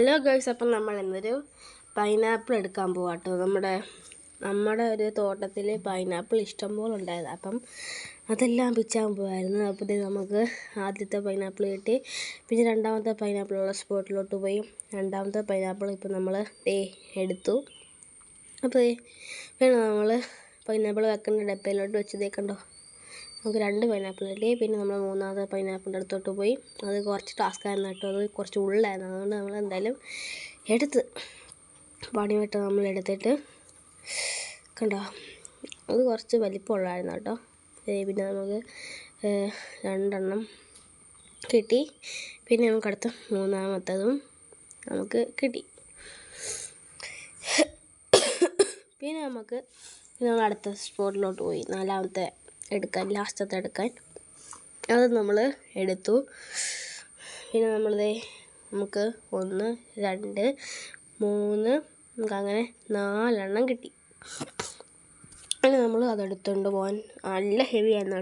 Hello girls, അപ്പം നമ്മൾ ഇന്നൊരു പൈനാപ്പിൾ എടുക്കാൻ പോവാം കേട്ടോ. നമ്മുടെ ഒരു തോട്ടത്തിൽ പൈനാപ്പിൾ ഇഷ്ടംപോലെ ഉണ്ടായത്. അപ്പം അതെല്ലാം പിച്ചാൻ പോവായിരുന്നു. അപ്പോഴത്തേക്ക് നമുക്ക് ആദ്യത്തെ പൈനാപ്പിൾ കിട്ടി. പിന്നെ രണ്ടാമത്തെ പൈനാപ്പിളുള്ള സ്പോട്ടിലോട്ട് പോയി. രണ്ടാമത്തെ പൈനാപ്പിൾ ഇപ്പം നമ്മൾ എടുത്തു. അപ്പോൾ വേണം നമ്മൾ പൈനാപ്പിൾ വെക്കേണ്ട ഡപ്പയിലോട്ട് വെച്ചതേ കണ്ടോ. നമുക്ക് 2 പൈനാപ്പിൾ കിട്ടി. പിന്നെ നമ്മൾ മൂന്നാമത്തെ പൈനാപ്പിളിൻ്റെ അടുത്തോട്ട് പോയി. അത് കുറച്ച് ടാസ്ക് ആയിരുന്നു കേട്ടോ. അത് കുറച്ച് ഉള്ളായിരുന്നു. അതുകൊണ്ട് നമ്മൾ എന്തായാലും എടുത്ത് പണിവിട്ട് നമ്മൾ എടുത്തിട്ട് കണ്ടോ, അത് കുറച്ച് വലിപ്പമുള്ളായിരുന്നു കേട്ടോ. പിന്നെ നമുക്ക് 2 കിട്ടി. പിന്നെ നമുക്കടുത്ത മൂന്നാമത്തതും നമുക്ക് കിട്ടി. പിന്നെ നമ്മൾ അടുത്ത സ്പോട്ടിലോട്ട് പോയി നാലാമത്തെ എടുക്കാൻ, ലാസ്റ്റത്തെ എടുക്കാൻ. അത് നമ്മൾ എടുത്തു. പിന്നെ നമുക്ക് 1 2 3 നമുക്കങ്ങനെ 4 കിട്ടി. അങ്ങനെ നമ്മൾ അതെടുത്തുകൊണ്ട് പോകാൻ നല്ല ഹെവി ആയിരുന്നു.